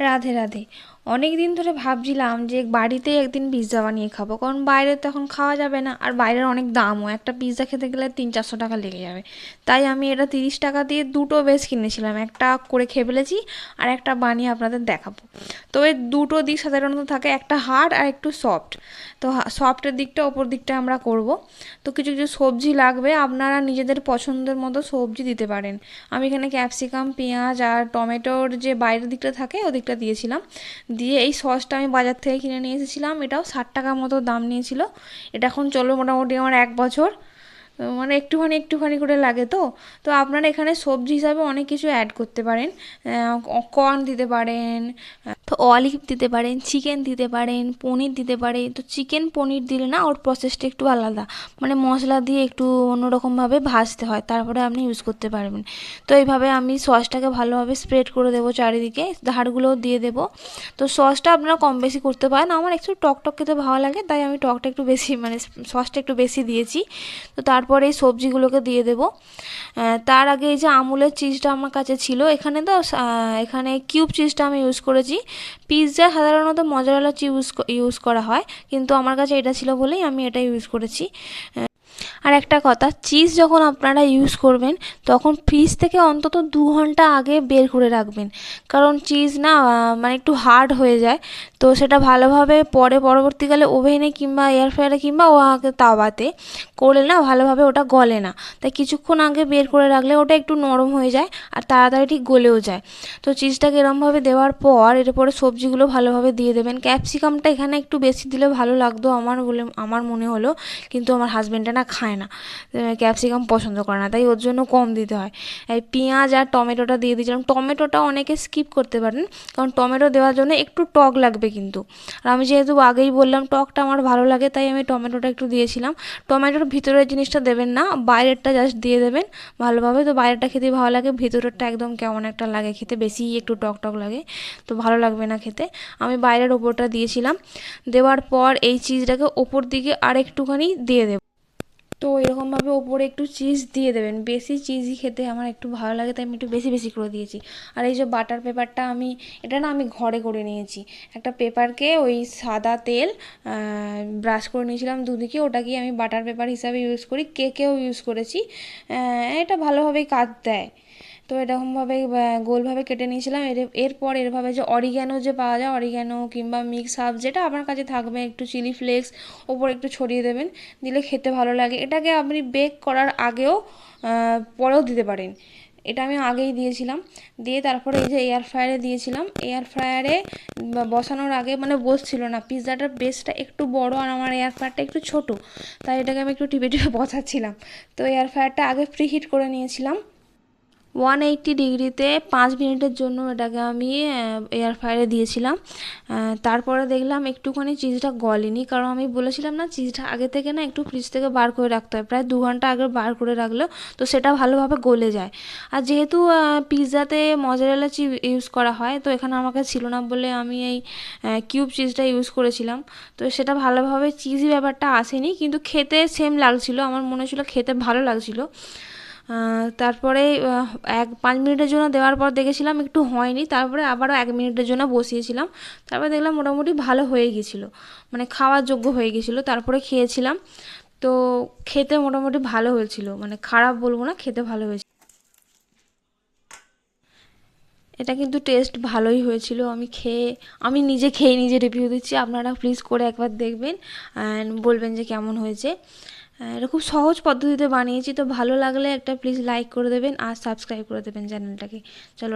রাধে রাধে। অনেক দিন ধরে ভাবছিলাম যে বাড়িতেই একদিন পিৎজা বানিয়ে খাবো, কারণ বাইরে তো এখন খাওয়া যাবে না, আর বাইরের অনেক দামও, একটা পিৎজা খেতে গেলে 300-400 টাকা লেগে যাবে। তাই আমি এটা 30 টাকা দিয়ে দুটো বেশ কিনেছিলাম, একটা করে খেয়ে ফেলেছি আর একটা বানিয়ে আপনাদের দেখাবো। তো এই দুটো দিক সাধারণত থাকে, একটা হার্ড আর একটু সফট। তো সফটের দিকটা ওপর দিকটা আমরা করব। তো কিছু কিছু সবজি লাগবে, আপনারা নিজেদের পছন্দের মতো সবজি দিতে পারেন। আমি এখানে ক্যাপসিকাম, পেঁয়াজ আর টমেটোর যে বাইরের দিকটা থাকে ওদিকটা দিয়েছিলাম। দিয়ে এই সসটা আমি বাজার থেকে কিনে নিয়ে এসেছিলাম, এটাও 60 টাকা মতো দাম নিয়েছিল। এটা এখন চলো মোটামুটি আমার 1 বছর। মানে একটুখানি একটুখানি করে লাগে। তো তো আপনারা এখানে সবজি হিসাবে অনেক কিছু অ্যাড করতে পারেন। কর্ন দিতে পারেন, তো অলিভ দিতে পারেন, চিকেন দিতে পারেন, পনির দিতে পারেন। তো চিকেন পনির দিলে না ওর প্রসেসটা একটু আলাদা, মানে মশলা দিয়ে একটু অন্যরকমভাবে ভাজতে হয়, তারপরে আপনি ইউজ করতে পারবেন। তো এইভাবে আমি সসটাকে ভালোভাবে স্প্রেড করে দেবো চারিদিকে, ধারগুলোও দিয়ে দেবো। তো সসটা আপনারা কম বেশি করতে পারেন, আমার একটু টক টক খেতে ভালো লাগে তাই আমি টকটা একটু বেশি, মানে সসটা একটু বেশি দিয়েছি। তো তারপরে এই সবজিগুলোকে দিয়ে দেবো। তার আগে এই যে আমুলের চিজটা আমার কাছে ছিল, এখানে তো এখানে কিউব চিজটা আমি ইউজ করেছি। পিৎজা সাধারণত মজারেলা চিজ ইউজ করা হয়, কিন্তু আমার কাছে এটা ছিল বলেই আমি এটা ইউজ করেছি। আর একটা কথা, চিজ যখন আপনারা ইউজ করবেন তখন ফ্রিজ থেকে অন্তত 2 ঘন্টা আগে বের করে রাখবেন, কারণ চিজ না মানে একটু হার্ড হয়ে যায়। তো সেটা ভালোভাবে পরে পরবর্তীকালে ওভেনে কিংবা এয়ার ফ্রায়ারে কিংবা তাওয়াতে করলে না ভালোভাবে ওটা গলে না। তাই কিছুক্ষণ আগে বের করে রাখলে ওটা একটু নরম হয়ে যায় আর তাড়াতাড়ি ঠিক গলেও যায়। তো চিজটাকে এরমভাবে দেওয়ার পর এরপরে সবজিগুলো ভালোভাবে দিয়ে দেবেন। ক্যাপসিকামটা এখানে একটু বেশি দিলে ভালো লাগতো আমার মনে হলো, কিন্তু আমার হাজব্যান্ডটা না খায় না, ক্যাপসিকাম পছন্দ করে না, তাই ওর জন্য কম দিতে হয়। এই পেঁয়াজ আর টমেটোটা দিয়ে দিয়েছিলাম। টমেটোটা অনেকে স্কিপ করতে পারেন, কারণ টমেটো দেওয়ার জন্য একটু টক লাগবে কিন্তু। আর আমি যেহেতু আগেই বললাম টকটা আমার ভালো লাগে, তাই আমি টমেটোটা একটু দিয়েছিলাম। টমেটোর ভিতরের জিনিসটা দেবেন না, বাইরেরটা জাস্ট দিয়ে দেবেন ভালোভাবে। তো বাইরেরটা খেতে ভালো লাগে, ভিতরেরটা একদম কেমন একটা লাগে খেতে, বেশি একটু টক টক লাগে, তো ভালো লাগবে না খেতে। আমি বাইরের ওপরটা দিয়েছিলাম। দেওয়ার পর এই চিজটাকে ওপর দিকে আর একটুখানি দিয়ে দেবো। তো এরকমভাবে ওপরে একটু চিজ দিয়ে দেবেন, বেশি চিজই খেতে আমার একটু ভালো লাগে তাই আমি একটু বেশি বেশি করে দিয়েছি। আর এই যে বাটার পেপারটা এটা না আমি ঘরে করে নিয়েছি। একটা পেপারকে ওই সাদা তেল ব্রাশ করে নিয়েছিলাম দুদিকে, ওটাকেই আমি বাটার পেপার হিসাবে ইউজ করি, কেকেও ইউজ করেছি। এটা ভালোভাবেই কাজ দেয়। তো এরকমভাবে গোলভাবে কেটে নিয়েছিলাম। এরপর এরভাবে যে অরিগ্যানো যে পাওয়া যায়, অরিগ্যানো কিংবা মিক্স হার্ব যেটা আপনার কাছে থাকবে, একটু চিলি ফ্লেক্স ওপর একটু ছড়িয়ে দেবেন, দিলে খেতে ভালো লাগে। এটাকে আপনি বেক করার আগেও পরেও দিতে পারেন। এটা আমি আগেই দিয়েছিলাম। দিয়ে তারপরে এই যে এয়ার ফ্রায়ারে দিয়েছিলাম। এয়ার ফ্রায়ারে বসানোর আগে মানে বসছিল না, পিৎজাটার বেসটা একটু বড় আর আমার এয়ার ফ্রায়ারটা একটু ছোট, তাই এটাকে আমি একটু টিপে টিপে বসাচ্ছিলাম। তো এয়ার ফ্রায়ারটা আগে প্রি হিট করে নিয়েছিলাম 180 ডিগ্রিতে 5 মিনিটের জন্য। এটাকে আমি এয়ার ফ্রায়ারে দিয়েছিলাম। তারপরে দেখলাম একটুখানি চিজটা গলেনি, কারণ আমি বলেছিলাম না চিজটা আগে থেকে না একটু ফ্রিজ থেকে বার করে রাখতে হয়, প্রায় 2 ঘন্টা আগে বার করে রাখলেও তো সেটা ভালোভাবে গলে যায়। আর যেহেতু পিৎজাতে মজারেলা চিজ ইউজ করা হয়, তো এখানে আমার কাছে ছিল না বলে আমি এই কিউব চিজটা ইউজ করেছিলাম। তো সেটা ভালোভাবে চিজি ব্যাপারটা আসেনি, কিন্তু খেতে সেম লাগছিল, আমার মনে হচ্ছিলো খেতে ভালো লাগছিলো। তারপরে 5 মিনিটের জন্য দেওয়ার পর দেখেছিলাম একটু হয়নি, তারপরে আবারও 1 মিনিটের জন্য বসিয়েছিলাম। তারপরে দেখলাম মোটামুটি ভালো হয়ে গেছিলো, মানে খাওয়ার যোগ্য হয়ে গেছিলো। তারপরে খেয়েছিলাম, তো খেতে মোটামুটি ভালো হয়েছিল, মানে খারাপ বলবো না, খেতে ভালো হয়েছিল। এটা কিন্তু টেস্ট ভালোই হয়েছিল। আমি নিজে খেয়ে নিজে রিভিউ দিচ্ছি, আপনারা প্লিজ করে একবার দেখবেন অ্যান্ড বলবেন যে কেমন হয়েছে। এটা খুব সহজ পদ্ধতিতে বানিয়েছি, তো ভালো লাগলে একটা প্লিজ লাইক করে দেবেন আর সাবস্ক্রাইব করে দেবেন চ্যানেলটাকে। চলো।